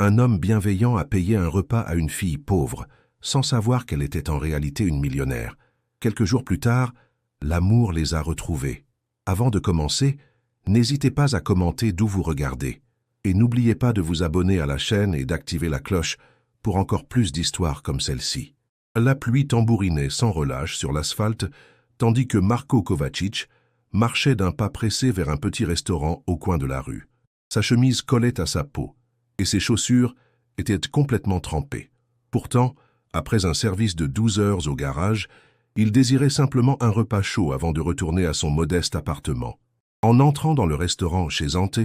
Un homme bienveillant a payé un repas à une fille pauvre, sans savoir qu'elle était en réalité une millionnaire. Quelques jours plus tard, l'amour les a retrouvés. Avant de commencer, n'hésitez pas à commenter d'où vous regardez. Et n'oubliez pas de vous abonner à la chaîne et d'activer la cloche pour encore plus d'histoires comme celle-ci. La pluie tambourinait sans relâche sur l'asphalte, tandis que Marko Kovačić marchait d'un pas pressé vers un petit restaurant au coin de la rue. Sa chemise collait à sa peau, et ses chaussures étaient complètement trempées. Pourtant, après un service de 12 heures au garage, il désirait simplement un repas chaud avant de retourner à son modeste appartement. En entrant dans le restaurant chez Ante,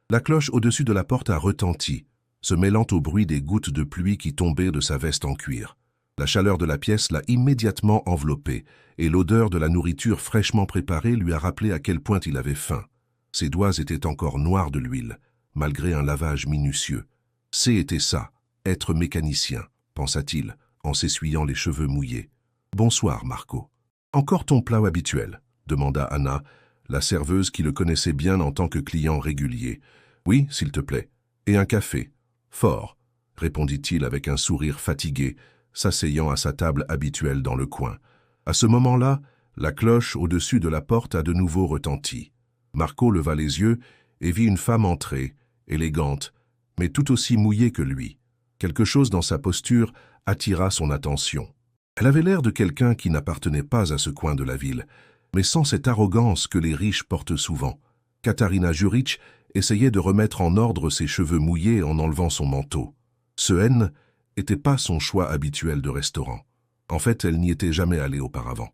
la cloche au-dessus de la porte a retenti, se mêlant au bruit des gouttes de pluie qui tombaient de sa veste en cuir. La chaleur de la pièce l'a immédiatement enveloppé, et l'odeur de la nourriture fraîchement préparée lui a rappelé à quel point il avait faim. Ses doigts étaient encore noirs de l'huile, malgré un lavage minutieux. C'était ça, être mécanicien, pensa-t-il, en s'essuyant les cheveux mouillés. « Bonsoir, Marko. »« Encore ton plat habituel ?» demanda Anna, la serveuse qui le connaissait bien en tant que client régulier. « Oui, s'il te plaît. Et un café. »« Fort, » répondit-il avec un sourire fatigué, s'asseyant à sa table habituelle dans le coin. À ce moment-là, la cloche au-dessus de la porte a de nouveau retenti. Marko leva les yeux et vit une femme entrer, élégante, mais tout aussi mouillée que lui. Quelque chose dans sa posture attira son attention. Elle avait l'air de quelqu'un qui n'appartenait pas à ce coin de la ville, mais sans cette arrogance que les riches portent souvent. Katarina Jurić essayait de remettre en ordre ses cheveux mouillés en enlevant son manteau. Ce N n'était pas son choix habituel de restaurant. En fait, elle n'y était jamais allée auparavant.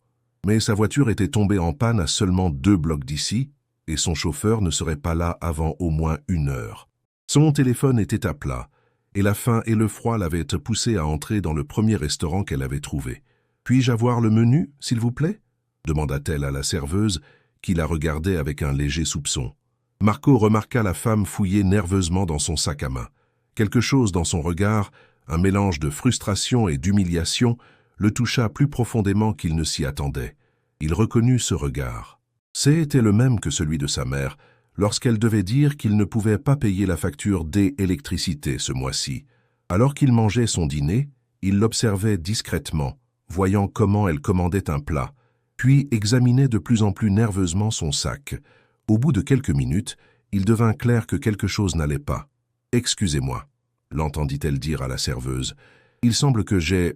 Mais sa voiture était tombée en panne à seulement 2 blocs d'ici, et son chauffeur ne serait pas là avant au moins 1 heure. Son téléphone était à plat, et la faim et le froid l'avaient poussée à entrer dans le premier restaurant qu'elle avait trouvé. « Puis-je avoir le menu, s'il vous plaît ?» demanda-t-elle à la serveuse, qui la regardait avec un léger soupçon. Marko remarqua la femme fouiller nerveusement dans son sac à main. Quelque chose dans son regard, un mélange de frustration et d'humiliation, le toucha plus profondément qu'il ne s'y attendait. Il reconnut ce regard. C'était le même que celui de sa mère, lorsqu'elle devait dire qu'il ne pouvait pas payer la facture d'électricité ce mois-ci. Alors qu'il mangeait son dîner, il l'observait discrètement, voyant comment elle commandait un plat, puis examinait de plus en plus nerveusement son sac. Au bout de quelques minutes, il devint clair que quelque chose n'allait pas. « Excusez-moi », l'entendit-elle dire à la serveuse. « Il semble que j'ai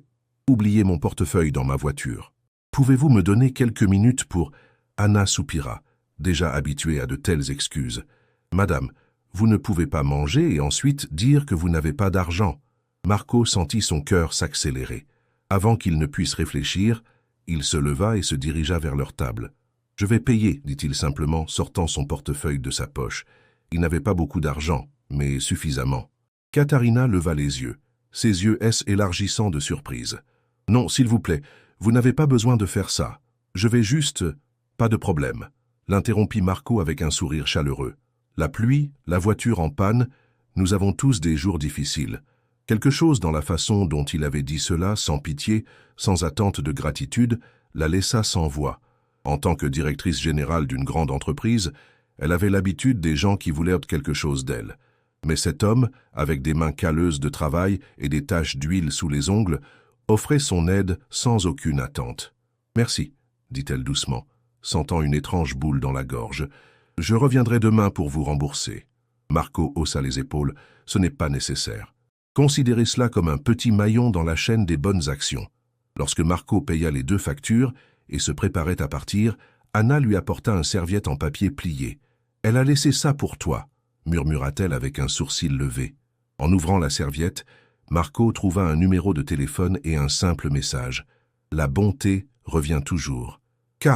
oublié mon portefeuille dans ma voiture. Pouvez-vous me donner quelques minutes pour… » Anna soupira, déjà habituée à de telles excuses. « Madame, vous ne pouvez pas manger et ensuite dire que vous n'avez pas d'argent. » Marko sentit son cœur s'accélérer. Avant qu'il ne puisse réfléchir, il se leva et se dirigea vers leur table. « Je vais payer, » dit-il simplement, sortant son portefeuille de sa poche. Il n'avait pas beaucoup d'argent, mais suffisamment. Katarina leva les yeux, ses yeux élargissant de surprise. « Non, s'il vous plaît, vous n'avez pas besoin de faire ça. Je vais juste… » « Pas de problème, » l'interrompit Marko avec un sourire chaleureux. « La pluie, la voiture en panne, nous avons tous des jours difficiles. » Quelque chose dans la façon dont il avait dit cela, sans pitié, sans attente de gratitude, la laissa sans voix. En tant que directrice générale d'une grande entreprise, elle avait l'habitude des gens qui voulaient quelque chose d'elle. Mais cet homme, avec des mains calleuses de travail et des taches d'huile sous les ongles, offrait son aide sans aucune attente. « Merci, » dit-elle doucement, sentant une étrange boule dans la gorge. « Je reviendrai demain pour vous rembourser. » Marko haussa les épaules. « Ce n'est pas nécessaire. » Considérez cela comme un petit maillon dans la chaîne des bonnes actions. Lorsque Marko paya les 2 factures et se préparait à partir, Anna lui apporta un serviette en papier plié. « Elle a laissé ça pour toi, » murmura-t-elle avec un sourcil levé. En ouvrant la serviette, Marko trouva un numéro de téléphone et un simple message. « La bonté revient toujours. » K.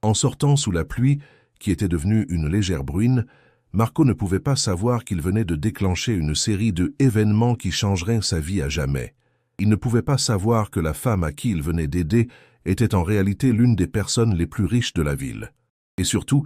En sortant sous la pluie, qui était devenue une légère bruine, Marko ne pouvait pas savoir qu'il venait de déclencher une série d'événements qui changeraient sa vie à jamais. Il ne pouvait pas savoir que la femme à qui il venait d'aider était en réalité l'une des personnes les plus riches de la ville. Et surtout,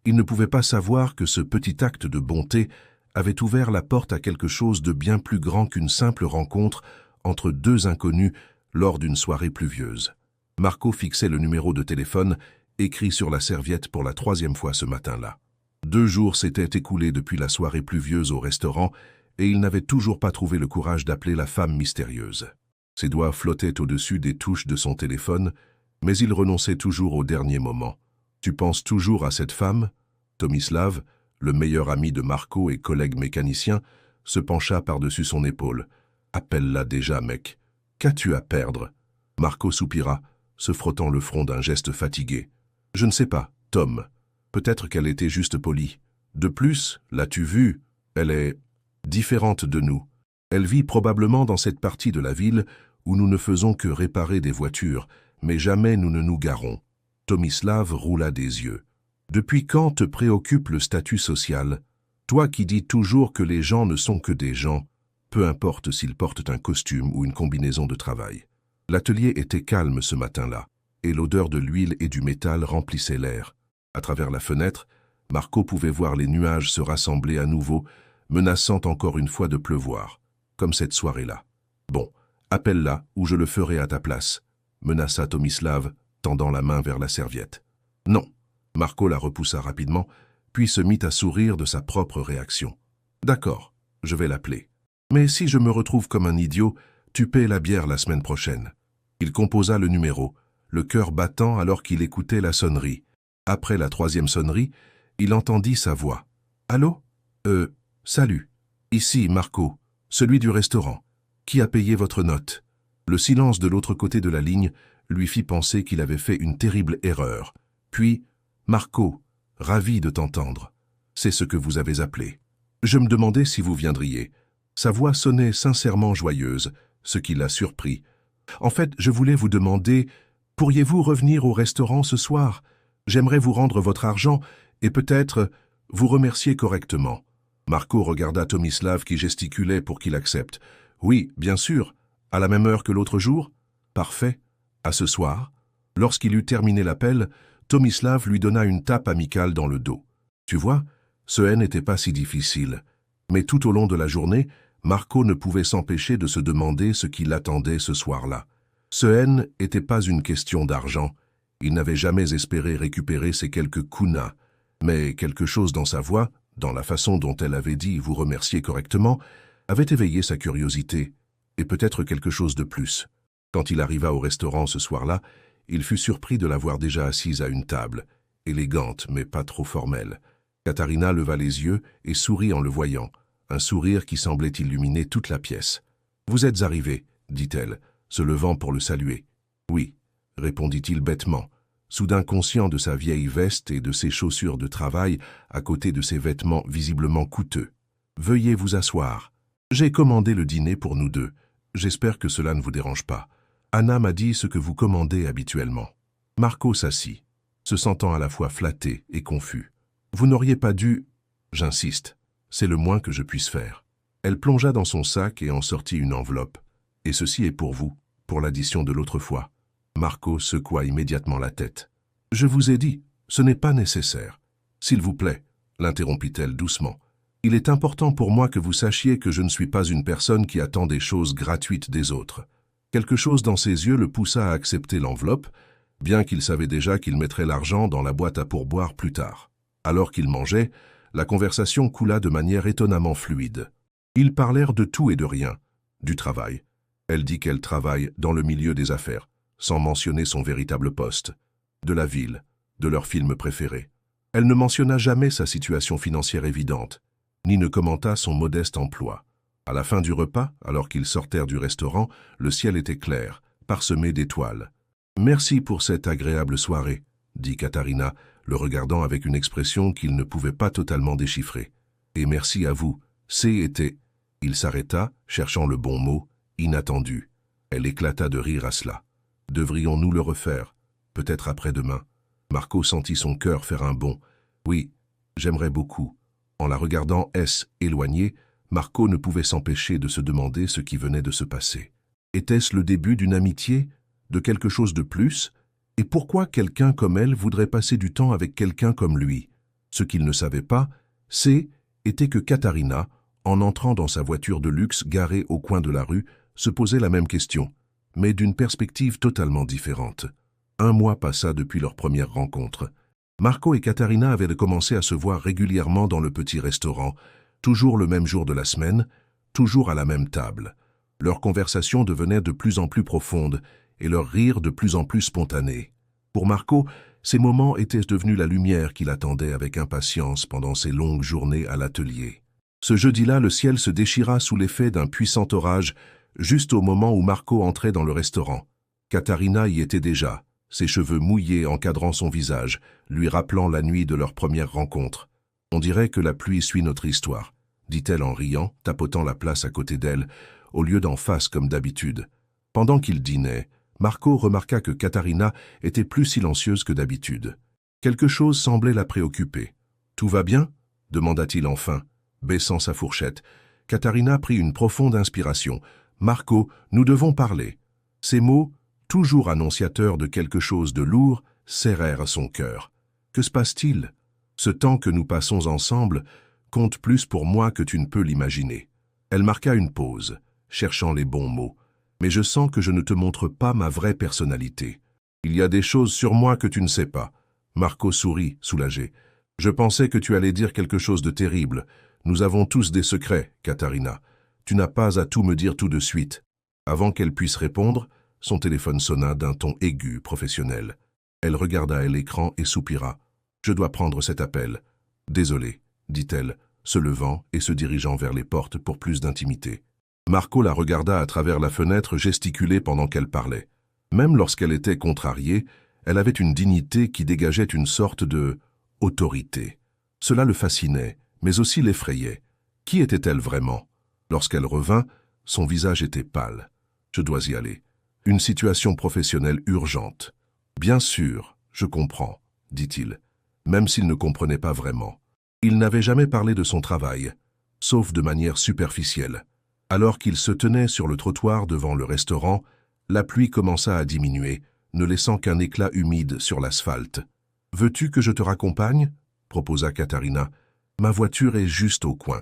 il ne pouvait pas savoir que ce petit acte de bonté avait ouvert la porte à quelque chose de bien plus grand qu'une simple rencontre entre 2 inconnus lors d'une soirée pluvieuse. Marko fixait le numéro de téléphone écrit sur la serviette pour la 3e fois ce matin-là. 2 jours s'étaient écoulés depuis la soirée pluvieuse au restaurant et il n'avait toujours pas trouvé le courage d'appeler la femme mystérieuse. Ses doigts flottaient au-dessus des touches de son téléphone, mais il renonçait toujours au dernier moment. « Tu penses toujours à cette femme ?» Tomislav, le meilleur ami de Marco et collègue mécanicien, se pencha par-dessus son épaule. « Appelle-la déjà, mec. Qu'as-tu à perdre ?» Marco soupira, se frottant le front d'un geste fatigué. « Je ne sais pas, Tom. Peut-être qu'elle était juste polie. De plus, l'as-tu vue? Elle est différente de nous. Elle vit probablement dans cette partie de la ville où nous ne faisons que réparer des voitures, mais jamais nous ne nous garons. » Tomislav roula des yeux. « Depuis quand te préoccupe le statut social? Toi qui dis toujours que les gens ne sont que des gens, peu importe s'ils portent un costume ou une combinaison de travail. » L'atelier était calme ce matin-là, et l'odeur de l'huile et du métal remplissait l'air. À travers la fenêtre, Marco pouvait voir les nuages se rassembler à nouveau, menaçant encore une fois de pleuvoir, comme cette soirée-là. « Bon, appelle-la ou je le ferai à ta place », menaça Tomislav, tendant la main vers la serviette. « Non !» Marco la repoussa rapidement, puis se mit à sourire de sa propre réaction. « D'accord, je vais l'appeler. Mais si je me retrouve comme un idiot, tu paies la bière la semaine prochaine. » Il composa le numéro, le cœur battant alors qu'il écoutait la sonnerie. Après la troisième sonnerie, il entendit sa voix. « Allô? Salut. Ici, Marco, celui du restaurant. Qui a payé votre note ?» Le silence de l'autre côté de la ligne lui fit penser qu'il avait fait une terrible erreur. Puis, « Marco, ravi de t'entendre. C'est ce que vous avez appelé. Je me demandais si vous viendriez. » Sa voix sonnait sincèrement joyeuse, ce qui l'a surpris. « En fait, je voulais vous demander, pourriez-vous revenir au restaurant ce soir? J'aimerais vous rendre votre argent et peut-être vous remercier correctement. » Marco regarda Tomislav qui gesticulait pour qu'il accepte. « Oui, bien sûr. À la même heure que l'autre jour? Parfait. À ce soir. » Lorsqu'il eut terminé l'appel, Tomislav lui donna une tape amicale dans le dos. Tu vois, ce n'était pas si difficile. Mais tout au long de la journée, Marco ne pouvait s'empêcher de se demander ce qui l'attendait ce soir-là. Ce haine n'était pas une question d'argent. Il n'avait jamais espéré récupérer ces quelques kunas. Mais quelque chose dans sa voix, dans la façon dont elle avait dit vous remercier correctement, avait éveillé sa curiosité, et peut-être quelque chose de plus. Quand il arriva au restaurant ce soir-là, il fut surpris de la voir déjà assise à une table, élégante mais pas trop formelle. Katarina leva les yeux et sourit en le voyant, un sourire qui semblait illuminer toute la pièce. « Vous êtes arrivé, » dit-elle, se levant pour le saluer. « Oui, » répondit-il bêtement, soudain conscient de sa vieille veste et de ses chaussures de travail à côté de ses vêtements visiblement coûteux. « Veuillez vous asseoir. J'ai commandé le dîner pour nous deux. J'espère que cela ne vous dérange pas. Anna m'a dit ce que vous commandez habituellement. » Marco s'assit, se sentant à la fois flatté et confus. « Vous n'auriez pas dû... » « J'insiste, c'est le moins que je puisse faire. » Elle plongea dans son sac et en sortit une enveloppe. « Et ceci est pour vous, pour l'addition de l'autre fois. » Marco secoua immédiatement la tête. « Je vous ai dit, ce n'est pas nécessaire. S'il vous plaît, » l'interrompit-elle doucement. « Il est important pour moi que vous sachiez que je ne suis pas une personne qui attend des choses gratuites des autres. » Quelque chose dans ses yeux le poussa à accepter l'enveloppe, bien qu'il savait déjà qu'il mettrait l'argent dans la boîte à pourboire plus tard. Alors qu'il mangeait, la conversation coula de manière étonnamment fluide. Ils parlèrent de tout et de rien, du travail. Elle dit qu'elle travaille dans le milieu des affaires, sans mentionner son véritable poste, de la ville, de leur film préféré. Elle ne mentionna jamais sa situation financière évidente, ni ne commenta son modeste emploi. À la fin du repas, alors qu'ils sortèrent du restaurant, le ciel était clair, parsemé d'étoiles. « Merci pour cette agréable soirée », dit Katarina, le regardant avec une expression qu'il ne pouvait pas totalement déchiffrer. « Et merci à vous, c'était... » Il s'arrêta, cherchant le bon mot, inattendu. Elle éclata de rire à cela. « Devrions-nous le refaire? Peut-être après-demain. » Marco sentit son cœur faire un bond. « Oui, j'aimerais beaucoup. » En la regardant éloignée, Marco ne pouvait s'empêcher de se demander ce qui venait de se passer. Était-ce le début d'une amitié? De quelque chose de plus? Et pourquoi quelqu'un comme elle voudrait passer du temps avec quelqu'un comme lui? Ce qu'il ne savait pas, était que Katarina, en entrant dans sa voiture de luxe garée au coin de la rue, se posait la même question, mais d'une perspective totalement différente. Un mois passa depuis leur première rencontre. Marco et Katarina avaient commencé à se voir régulièrement dans le petit restaurant, toujours le même jour de la semaine, toujours à la même table. Leur conversation devenait de plus en plus profonde et leur rire de plus en plus spontané. Pour Marco, ces moments étaient devenus la lumière qu'il attendait avec impatience pendant ses longues journées à l'atelier. Ce jeudi-là, le ciel se déchira sous l'effet d'un puissant orage, juste au moment où Marco entrait dans le restaurant. Katharina y était déjà, ses cheveux mouillés encadrant son visage, lui rappelant la nuit de leur première rencontre. « On dirait que la pluie suit notre histoire », dit-elle en riant, tapotant la place à côté d'elle, au lieu d'en face comme d'habitude. Pendant qu'ils dînaient, Marco remarqua que Katharina était plus silencieuse que d'habitude. Quelque chose semblait la préoccuper. « Tout va bien ?» demanda-t-il enfin, baissant sa fourchette. Katharina prit une profonde inspiration. « Marco, nous devons parler. » Ces mots, toujours annonciateurs de quelque chose de lourd, serrèrent son cœur. « Que se passe-t-il ? Ce temps que nous passons ensemble compte plus pour moi que tu ne peux l'imaginer. » Elle marqua une pause, cherchant les bons mots. « Mais je sens que je ne te montre pas ma vraie personnalité. Il y a des choses sur moi que tu ne sais pas. » Marco sourit, soulagé. « Je pensais que tu allais dire quelque chose de terrible. Nous avons tous des secrets, Katharina. Tu n'as pas à tout me dire tout de suite. » Avant qu'elle puisse répondre, son téléphone sonna d'un ton aigu, professionnel. Elle regarda l'écran et soupira. « Je dois prendre cet appel. »« Désolé, » dit-elle, se levant et se dirigeant vers les portes pour plus d'intimité. Marco la regarda à travers la fenêtre gesticuler pendant qu'elle parlait. Même lorsqu'elle était contrariée, elle avait une dignité qui dégageait une sorte de autorité. Cela le fascinait, mais aussi l'effrayait. Qui était-elle vraiment? Lorsqu'elle revint, son visage était pâle. « Je dois y aller. Une situation professionnelle urgente. »« Bien sûr, je comprends, » dit-il, même s'il ne comprenait pas vraiment. Il n'avait jamais parlé de son travail, sauf de manière superficielle. Alors qu'il se tenait sur le trottoir devant le restaurant, la pluie commença à diminuer, ne laissant qu'un éclat humide sur l'asphalte. « Veux-tu que je te raccompagne ?» proposa Katharina. « Ma voiture est juste au coin. »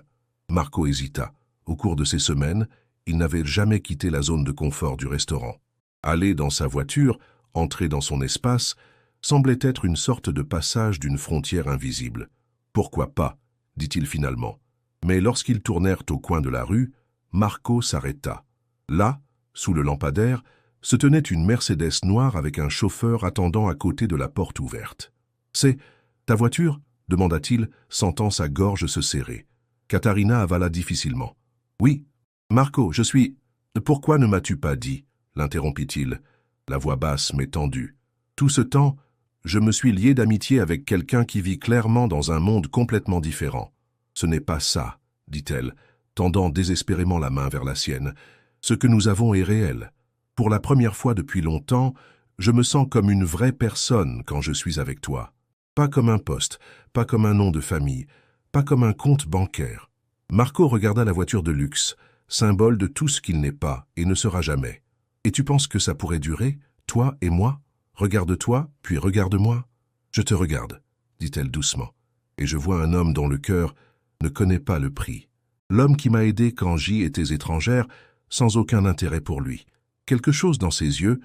Marco hésita. Au cours de ces semaines, il n'avait jamais quitté la zone de confort du restaurant. Aller dans sa voiture, entrer dans son espace, semblait être une sorte de passage d'une frontière invisible. « Pourquoi pas ?» dit-il finalement. Mais lorsqu'ils tournèrent au coin de la rue, Marco s'arrêta. Là, sous le lampadaire, se tenait une Mercedes noire avec un chauffeur attendant à côté de la porte ouverte. « C'est ta voiture ?» demanda-t-il, sentant sa gorge se serrer. Katharina avala difficilement. « Oui. »« Marco, je suis... »« Pourquoi ne m'as-tu pas dit ?» l'interrompit-il, la voix basse mais tendue. « Tout ce temps, je me suis lié d'amitié avec quelqu'un qui vit clairement dans un monde complètement différent. »« Ce n'est pas ça, » dit-elle, tendant désespérément la main vers la sienne. « Ce que nous avons est réel. Pour la première fois depuis longtemps, je me sens comme une vraie personne quand je suis avec toi. Pas comme un poste, pas comme un nom de famille, pas comme un compte bancaire. » Marco regarda la voiture de luxe, symbole de tout ce qu'il n'est pas et ne sera jamais. « Et tu penses que ça pourrait durer, toi et moi? Regarde-toi, puis regarde-moi. »« Je te regarde, » dit-elle doucement, « et je vois un homme dont le cœur ne connaît pas le prix. L'homme qui m'a aidé quand j'y étais étrangère, sans aucun intérêt pour lui. Quelque chose dans ses yeux,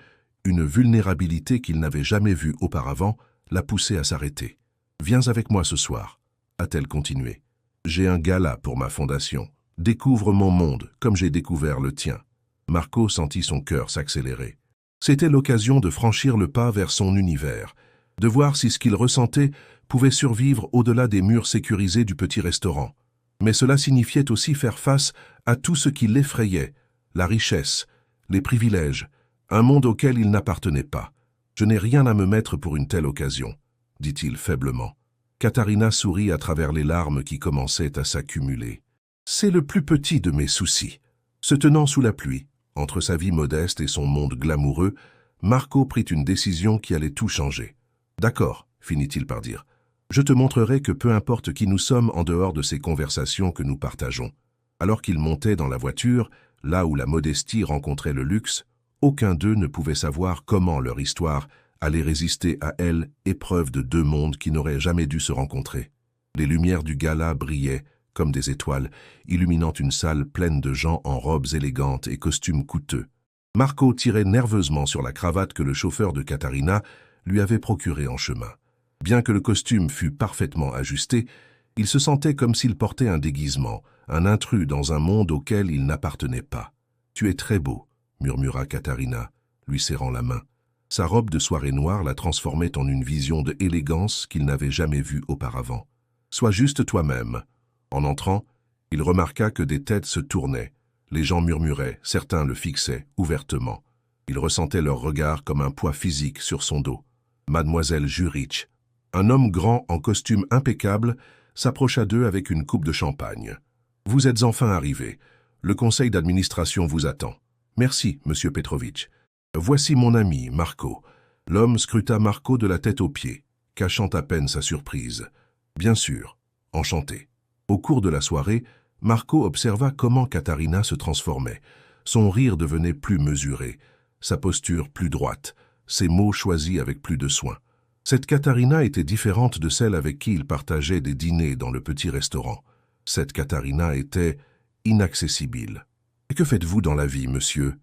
une vulnérabilité qu'il n'avait jamais vue auparavant, l'a poussé à s'arrêter. « Viens avec moi ce soir, » a-t-elle continué. « J'ai un gala pour ma fondation. Découvre mon monde comme j'ai découvert le tien. » Marco sentit son cœur s'accélérer. C'était l'occasion de franchir le pas vers son univers, de voir si ce qu'il ressentait pouvait survivre au-delà des murs sécurisés du petit restaurant. Mais cela signifiait aussi faire face à tout ce qui l'effrayait, la richesse, les privilèges, un monde auquel il n'appartenait pas. « Je n'ai rien à me mettre pour une telle occasion, » dit-il faiblement. Katharina sourit à travers les larmes qui commençaient à s'accumuler. « C'est le plus petit de mes soucis. » Se tenant sous la pluie, entre sa vie modeste et son monde glamoureux, Marco prit une décision qui allait tout changer. « D'accord, » finit-il par dire. « Je te montrerai que peu importe qui nous sommes en dehors de ces conversations que nous partageons. » Alors qu'ils montaient dans la voiture, là où la modestie rencontrait le luxe, aucun d'eux ne pouvait savoir comment leur histoire allait résister à elle, épreuve de deux mondes qui n'auraient jamais dû se rencontrer. Les lumières du gala brillaient, comme des étoiles, illuminant une salle pleine de gens en robes élégantes et costumes coûteux. Marco tirait nerveusement sur la cravate que le chauffeur de Katharina lui avait procurée en chemin. Bien que le costume fût parfaitement ajusté, il se sentait comme s'il portait un déguisement, un intrus dans un monde auquel il n'appartenait pas. « Tu es très beau », murmura Katharina, lui serrant la main. Sa robe de soirée noire la transformait en une vision de élégance qu'il n'avait jamais vue auparavant. « Sois juste toi-même. » En entrant, il remarqua que des têtes se tournaient. Les gens murmuraient, certains le fixaient ouvertement. Il ressentait leur regard comme un poids physique sur son dos. Mademoiselle Jurich, un homme grand en costume impeccable, s'approcha d'eux avec une coupe de champagne. « Vous êtes enfin arrivés. Le conseil d'administration vous attend. »« Merci, monsieur Petrovitch. Voici mon ami, Marco. » L'homme scruta Marco de la tête aux pieds, cachant à peine sa surprise. « Bien sûr, enchanté. » Au cours de la soirée, Marco observa comment Katharina se transformait. Son rire devenait plus mesuré, sa posture plus droite, ses mots choisis avec plus de soin. Cette Katharina était différente de celle avec qui il partageait des dîners dans le petit restaurant. Cette Katharina était inaccessible. « Et que faites-vous dans la vie, monsieur ?»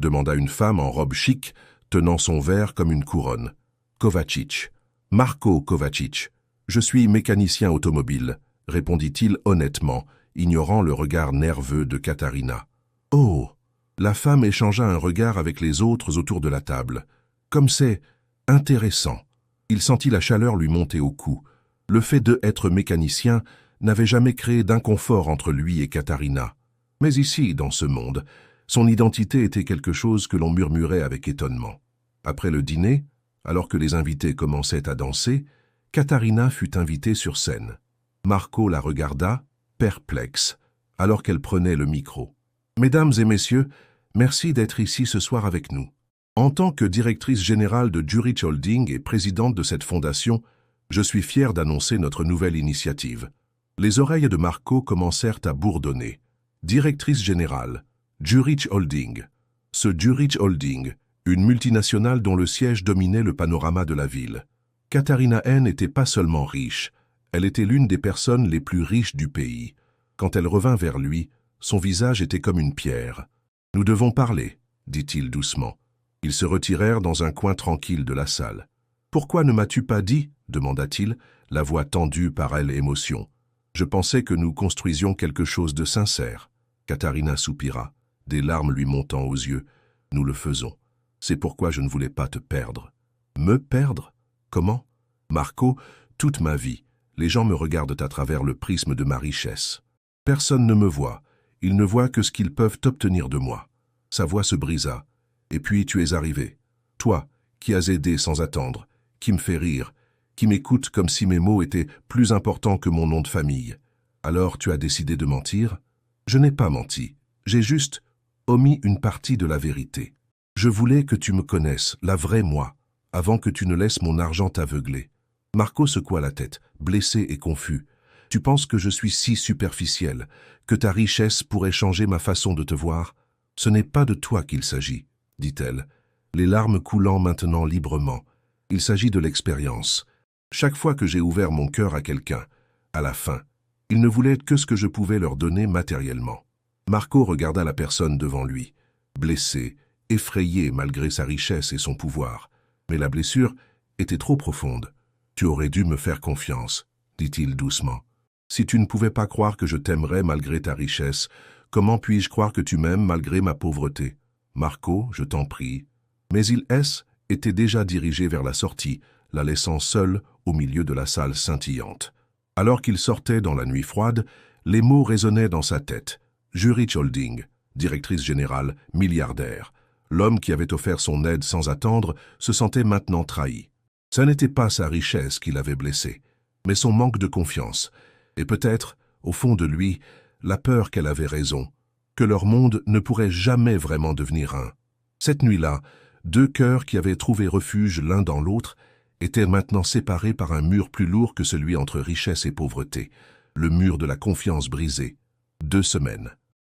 demanda une femme en robe chic, tenant son verre comme une couronne. « Kovačić. Marko Kovačić. Je suis mécanicien automobile, » répondit-il honnêtement, ignorant le regard nerveux de Katharina. « Oh !» La femme échangea un regard avec les autres autour de la table. « Comme c'est intéressant !» Il sentit la chaleur lui monter au cou. Le fait d'être mécanicien n'avait jamais créé d'inconfort entre lui et Katharina. Mais ici, dans ce monde, son identité était quelque chose que l'on murmurait avec étonnement. Après le dîner, alors que les invités commençaient à danser, Katharina fut invitée sur scène. Marco la regarda, perplexe, alors qu'elle prenait le micro. « Mesdames et messieurs, merci d'être ici ce soir avec nous. En tant que directrice générale de Jurich Holding et présidente de cette fondation, je suis fier d'annoncer notre nouvelle initiative. » Les oreilles de Marco commencèrent à bourdonner. Directrice générale, Jurich Holding. Ce Jurich Holding, une multinationale dont le siège dominait le panorama de la ville. Katharina N. n'était pas seulement riche, elle était l'une des personnes les plus riches du pays. Quand elle revint vers lui, son visage était comme une pierre. « Nous devons parler, » dit-il doucement. Ils se retirèrent dans un coin tranquille de la salle. « Pourquoi ne m'as-tu pas dit ?» demanda-t-il, la voix tendue par l'émotion. « Je pensais que nous construisions quelque chose de sincère. » Katharina soupira, des larmes lui montant aux yeux. « Nous le faisons. C'est pourquoi je ne voulais pas te perdre. »« Me perdre ? Comment ? » ?»« Marco, toute ma vie, les gens me regardent à travers le prisme de ma richesse. Personne ne me voit. Ils ne voient que ce qu'ils peuvent obtenir de moi. » Sa voix se brisa. « Et puis tu es arrivé. Toi, qui as aidé sans attendre, qui me fait rire, qui m'écoute comme si mes mots étaient plus importants que mon nom de famille. Alors tu as décidé de mentir ? Je n'ai pas menti. J'ai juste omis une partie de la vérité. Je voulais que tu me connaisses, la vraie moi, avant que tu ne laisses mon argent t'aveugler. » Marco secoua la tête, blessé et confus. « Tu penses que je suis si superficiel, que ta richesse pourrait changer ma façon de te voir ? Ce n'est pas de toi qu'il s'agit, » dit-elle, les larmes coulant maintenant librement. « Il s'agit de l'expérience. Chaque fois que j'ai ouvert mon cœur à quelqu'un, à la fin, il ne voulait que ce que je pouvais leur donner matériellement. » Marco regarda la personne devant lui, blessé, effrayé malgré sa richesse et son pouvoir. Mais la blessure était trop profonde. « Tu aurais dû me faire confiance, » dit-il doucement. « Si tu ne pouvais pas croire que je t'aimerais malgré ta richesse, comment puis-je croire que tu m'aimes malgré ma pauvreté ? Marco, je t'en prie. » Mais il était déjà dirigé vers la sortie, la laissant seule au milieu de la salle scintillante. Alors qu'il sortait dans la nuit froide, les mots résonnaient dans sa tête. Jurich Holding, directrice générale, milliardaire. L'homme qui avait offert son aide sans attendre se sentait maintenant trahi. Ce n'était pas sa richesse qui l'avait blessé, mais son manque de confiance, et peut-être, au fond de lui, la peur qu'elle avait raison, que leur monde ne pourrait jamais vraiment devenir un. Cette nuit-là, deux cœurs qui avaient trouvé refuge l'un dans l'autre étaient maintenant séparés par un mur plus lourd que celui entre richesse et pauvreté, le mur de la confiance brisée. 2 semaines.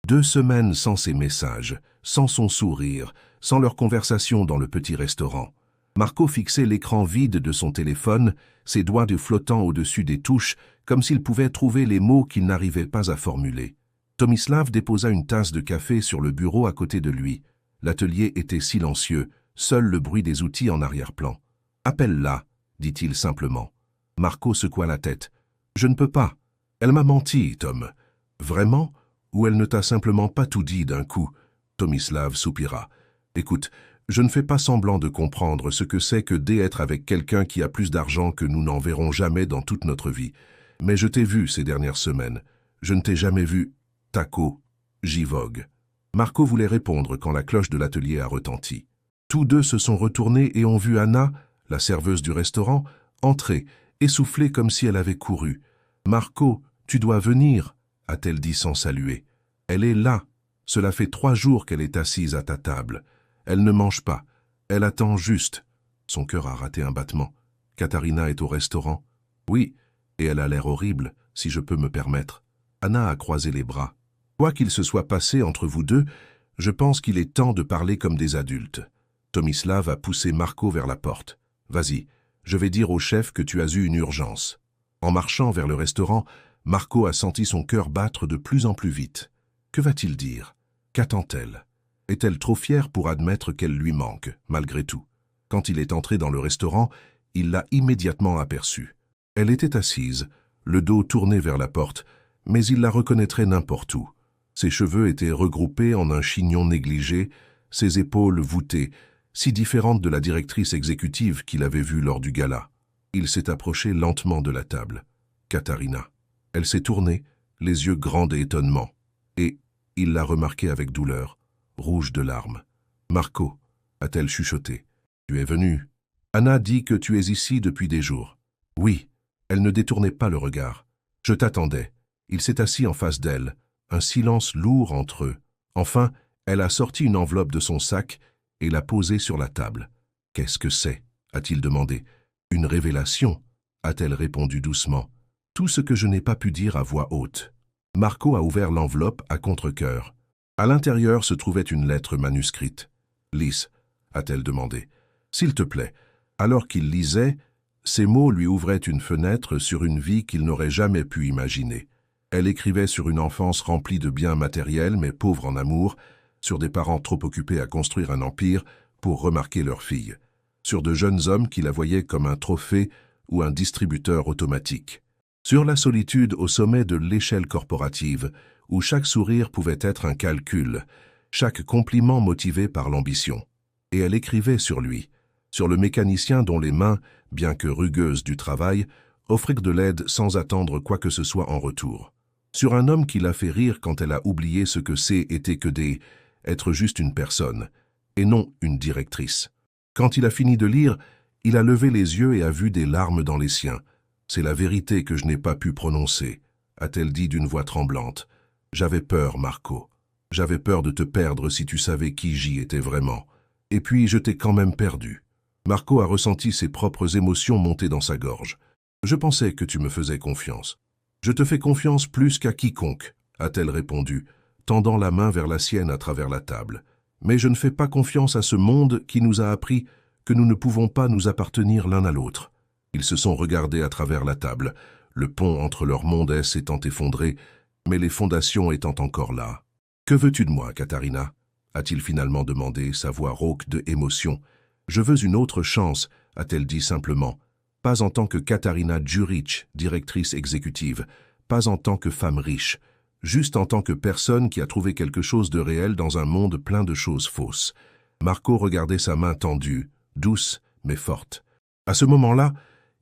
2 semaines sans ses messages, sans son sourire, sans leur conversation dans le petit restaurant. Marco fixait l'écran vide de son téléphone, ses doigts flottant au-dessus des touches, comme s'il pouvait trouver les mots qu'il n'arrivait pas à formuler. Tomislav déposa une tasse de café sur le bureau à côté de lui. L'atelier était silencieux, seul le bruit des outils en arrière-plan. « Appelle-la, » dit-il simplement. Marco secoua la tête. « Je ne peux pas. Elle m'a menti, Tom. Vraiment? Ou elle ne t'a simplement pas tout dit d'un coup? Tomislav soupira. Écoute, je ne fais pas semblant de comprendre ce que c'est que d'être avec quelqu'un qui a plus d'argent que nous n'en verrons jamais dans toute notre vie. Mais je t'ai vu ces dernières semaines. Je ne t'ai jamais vu. Taco. J'y vogue. Marco voulait répondre quand la cloche de l'atelier a retenti. Tous deux se sont retournés et ont vu Anna, la serveuse du restaurant, entrer, essoufflée comme si elle avait couru. « Marco, tu dois venir » a-t-elle dit sans saluer. « Elle est là. Cela fait 3 jours qu'elle est assise à ta table. Elle ne mange pas. Elle attend juste. » Son cœur a raté un battement. « Katharina est au restaurant ?»« Oui, et elle a l'air horrible, si je peux me permettre. » Anna a croisé les bras. « Quoi qu'il se soit passé entre vous deux, je pense qu'il est temps de parler comme des adultes. » Tomislav a poussé Marco vers la porte. « Vas-y, je vais dire au chef que tu as eu une urgence. » En marchant vers le restaurant, Marco a senti son cœur battre de plus en plus vite. Que va-t-il dire? Qu'attend-elle? Est-elle trop fière pour admettre qu'elle lui manque, malgré tout? Quand il est entré dans le restaurant, il l'a immédiatement aperçue. Elle était assise, le dos tourné vers la porte, mais il la reconnaîtrait n'importe où. Ses cheveux étaient regroupés en un chignon négligé, ses épaules voûtées, si différentes de la directrice exécutive qu'il avait vue lors du gala. Il s'est approché lentement de la table. Katharina. Elle s'est tournée, les yeux grands d'étonnement. Et il l'a remarquée avec douleur, rouge de larmes. « Marco, a-t-elle chuchoté, tu es venu. Anna dit que tu es ici depuis des jours. » Oui, elle ne détournait pas le regard. « Je t'attendais. » Il s'est assis en face d'elle, un silence lourd entre eux. Enfin, elle a sorti une enveloppe de son sac et l'a posée sur la table. « Qu'est-ce que c'est » a-t-il demandé. « Une révélation » a-t-elle répondu doucement. « Tout ce que je n'ai pas pu dire à voix haute. » Marco a ouvert l'enveloppe à contre-cœur. À l'intérieur se trouvait une lettre manuscrite. « Lis » a-t-elle demandé. « S'il te plaît. » Alors qu'il lisait, ces mots lui ouvraient une fenêtre sur une vie qu'il n'aurait jamais pu imaginer. Elle écrivait sur une enfance remplie de biens matériels mais pauvre en amour, sur des parents trop occupés à construire un empire pour remarquer leur fille, sur de jeunes hommes qui la voyaient comme un trophée ou un distributeur automatique, sur la solitude au sommet de l'échelle corporative, où chaque sourire pouvait être un calcul, chaque compliment motivé par l'ambition. Et elle écrivait sur lui, sur le mécanicien dont les mains, bien que rugueuses du travail, offraient de l'aide sans attendre quoi que ce soit en retour. Sur un homme qui l'a fait rire quand elle a oublié ce que était que être juste une personne, et non une directrice. Quand il a fini de lire, il a levé les yeux et a vu des larmes dans les siens. « C'est la vérité que je n'ai pas pu prononcer », a-t-elle dit d'une voix tremblante. « J'avais peur, Marco. J'avais peur de te perdre si tu savais qui j'y étais vraiment. Et puis je t'ai quand même perdu. » Marco a ressenti ses propres émotions monter dans sa gorge. « Je pensais que tu me faisais confiance. »« Je te fais confiance plus qu'à quiconque, » a-t-elle répondu, tendant la main vers la sienne à travers la table. « Mais je ne fais pas confiance à ce monde qui nous a appris que nous ne pouvons pas nous appartenir l'un à l'autre. » Ils se sont regardés à travers la table, le pont entre leurs mondes s'étant effondré, mais les fondations étant encore là. « Que veux-tu de moi, Katharina » a-t-il finalement demandé, sa voix rauque de émotion. « Je veux une autre chance, » a-t-elle dit simplement. Pas en tant que Katharina Djuric, directrice exécutive, pas en tant que femme riche, juste en tant que personne qui a trouvé quelque chose de réel dans un monde plein de choses fausses. Marco regardait sa main tendue, douce mais forte. À ce moment-là,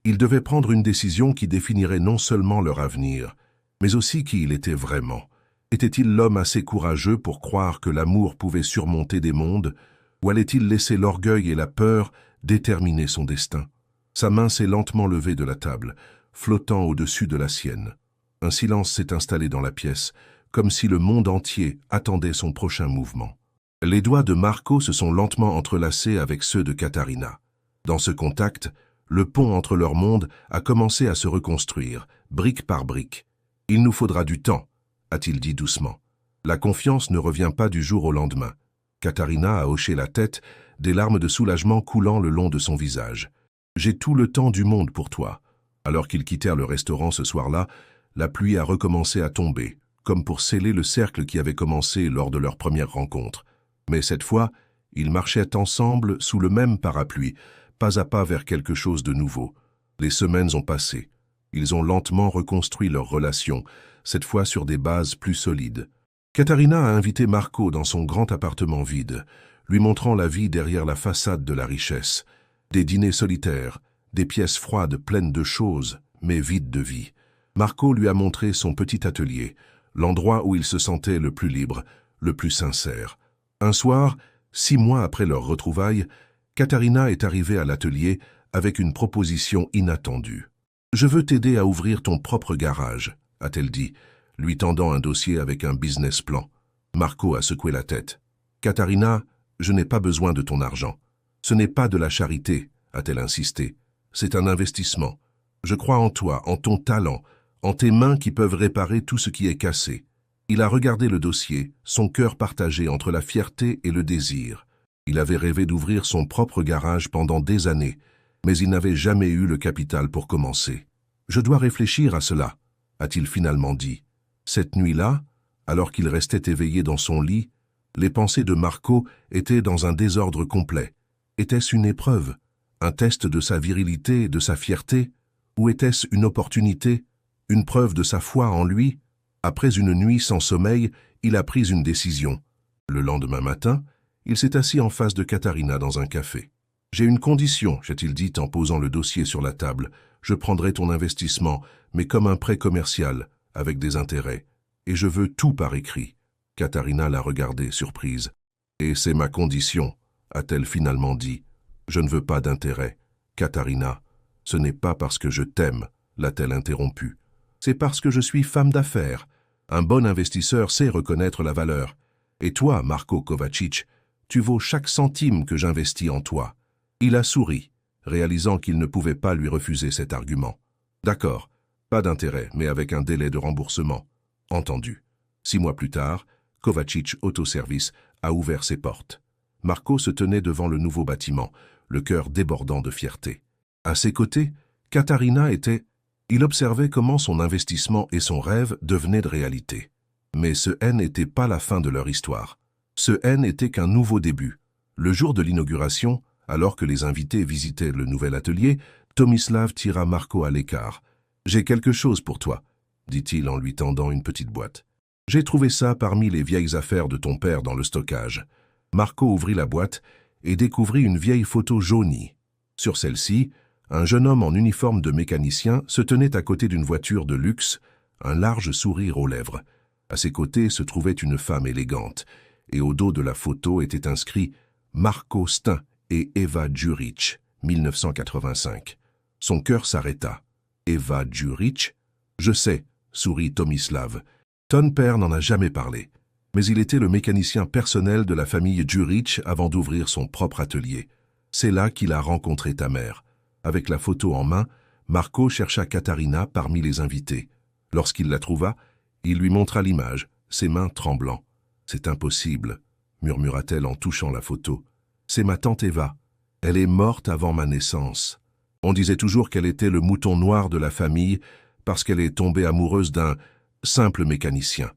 il devait prendre une décision qui définirait non seulement leur avenir, mais aussi qui il était vraiment. Était-il l'homme assez courageux pour croire que l'amour pouvait surmonter des mondes, ou allait-il laisser l'orgueil et la peur déterminer son destin? Sa main s'est lentement levée de la table, flottant au-dessus de la sienne. Un silence s'est installé dans la pièce, comme si le monde entier attendait son prochain mouvement. Les doigts de Marco se sont lentement entrelacés avec ceux de Katharina. Dans ce contact, le pont entre leurs mondes a commencé à se reconstruire, brique par brique. « Il nous faudra du temps », a-t-il dit doucement. La confiance ne revient pas du jour au lendemain. Katharina a hoché la tête, des larmes de soulagement coulant le long de son visage. « J'ai tout le temps du monde pour toi. » Alors qu'ils quittèrent le restaurant ce soir-là, la pluie a recommencé à tomber, comme pour sceller le cercle qui avait commencé lors de leur première rencontre. Mais cette fois, ils marchaient ensemble sous le même parapluie, pas à pas vers quelque chose de nouveau. Les semaines ont passé. Ils ont lentement reconstruit leur relation, cette fois sur des bases plus solides. Katharina a invité Marco dans son grand appartement vide, lui montrant la vie derrière la façade de la richesse. Des dîners solitaires, des pièces froides pleines de choses, mais vides de vie. Marco lui a montré son petit atelier, l'endroit où il se sentait le plus libre, le plus sincère. Un soir, 6 mois après leur retrouvailles, Katharina est arrivée à l'atelier avec une proposition inattendue. « Je veux t'aider à ouvrir ton propre garage », a-t-elle dit, lui tendant un dossier avec un business plan. Marco a secoué la tête. « Katharina, je n'ai pas besoin de ton argent. Ce n'est pas de la charité, a-t-elle insisté. C'est un investissement. Je crois en toi, en ton talent, en tes mains qui peuvent réparer tout ce qui est cassé. » Il a regardé le dossier, son cœur partagé entre la fierté et le désir. Il avait rêvé d'ouvrir son propre garage pendant des années, mais il n'avait jamais eu le capital pour commencer. « Je dois réfléchir à cela », a-t-il finalement dit. Cette nuit-là, alors qu'il restait éveillé dans son lit, les pensées de Marco étaient dans un désordre complet. Était-ce une épreuve, un test de sa virilité, de sa fierté, ou était-ce une opportunité, une preuve de sa foi en lui? Après une nuit sans sommeil, il a pris une décision. Le lendemain matin, il s'est assis en face de Katharina dans un café. « J'ai une condition, a-t-il dit en posant le dossier sur la table. Je prendrai ton investissement, mais comme un prêt commercial, avec des intérêts. Et je veux tout par écrit. » Katharina l'a regardé, surprise. « Et c'est ma condition, a-t-elle finalement dit. Je ne veux pas d'intérêt. Katharina, ce n'est pas parce que je t'aime, l'a-t-elle interrompu. C'est parce que je suis femme d'affaires. Un bon investisseur sait reconnaître la valeur. Et toi, Marco Kovačić, tu vaux chaque centime que j'investis en toi. » Il a souri, réalisant qu'il ne pouvait pas lui refuser cet argument. « D'accord, pas d'intérêt, mais avec un délai de remboursement. » Entendu. 6 mois plus tard, Kovačić Autoservice a ouvert ses portes. Marco se tenait devant le nouveau bâtiment, le cœur débordant de fierté. À ses côtés, Katharina était... Il observait comment son investissement et son rêve devenaient de réalité. Mais ce N n'était pas la fin de leur histoire. Ce N n'était qu'un nouveau début. Le jour de l'inauguration, alors que les invités visitaient le nouvel atelier, Tomislav tira Marco à l'écart. « J'ai quelque chose pour toi », dit-il en lui tendant une petite boîte. « J'ai trouvé ça parmi les vieilles affaires de ton père dans le stockage. » Marco ouvrit la boîte et découvrit une vieille photo jaunie. Sur celle-ci, un jeune homme en uniforme de mécanicien se tenait à côté d'une voiture de luxe, un large sourire aux lèvres. À ses côtés se trouvait une femme élégante, et au dos de la photo était inscrit « Marco Stein et Eva Đurić, 1985 ». Son cœur s'arrêta. « Eva Đurić »« Je sais », sourit Tomislav. Ton père n'en a jamais parlé, mais il était le mécanicien personnel de la famille Đurić avant d'ouvrir son propre atelier. C'est là qu'il a rencontré ta mère. Avec la photo en main, Marco chercha Katharina parmi les invités. Lorsqu'il la trouva, il lui montra l'image, ses mains tremblant. « C'est impossible », murmura-t-elle en touchant la photo. « C'est ma tante Eva. Elle est morte avant ma naissance. On disait toujours qu'elle était le mouton noir de la famille parce qu'elle est tombée amoureuse d'un simple mécanicien. »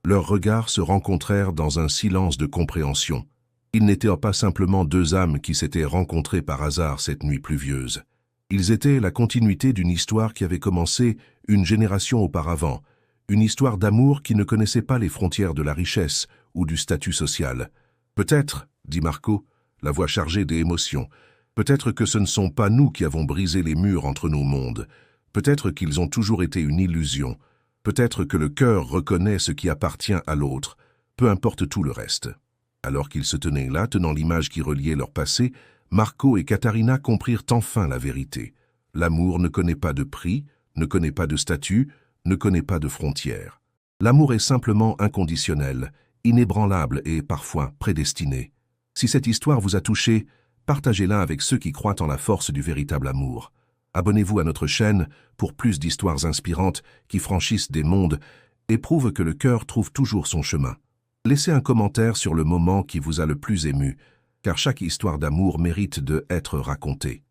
Leurs regards se rencontrèrent dans un silence de compréhension. Ils n'étaient pas simplement 2 âmes qui s'étaient rencontrées par hasard cette nuit pluvieuse. Ils étaient la continuité d'une histoire qui avait commencé une génération auparavant, une histoire d'amour qui ne connaissait pas les frontières de la richesse ou du statut social. « Peut-être, » dit Marco, la voix chargée d'émotion, « peut-être que ce ne sont pas nous qui avons brisé les murs entre nos mondes. Peut-être qu'ils ont toujours été une illusion. Peut-être que le cœur reconnaît ce qui appartient à l'autre, peu importe tout le reste. » Alors qu'ils se tenaient là, tenant l'image qui reliait leur passé, Marco et Katharina comprirent enfin la vérité. L'amour ne connaît pas de prix, ne connaît pas de statut, ne connaît pas de frontières. L'amour est simplement inconditionnel, inébranlable et parfois prédestiné. Si cette histoire vous a touché, partagez-la avec ceux qui croient en la force du véritable amour. Abonnez-vous à notre chaîne pour plus d'histoires inspirantes qui franchissent des mondes et prouvent que le cœur trouve toujours son chemin. Laissez un commentaire sur le moment qui vous a le plus ému, car chaque histoire d'amour mérite d'être racontée.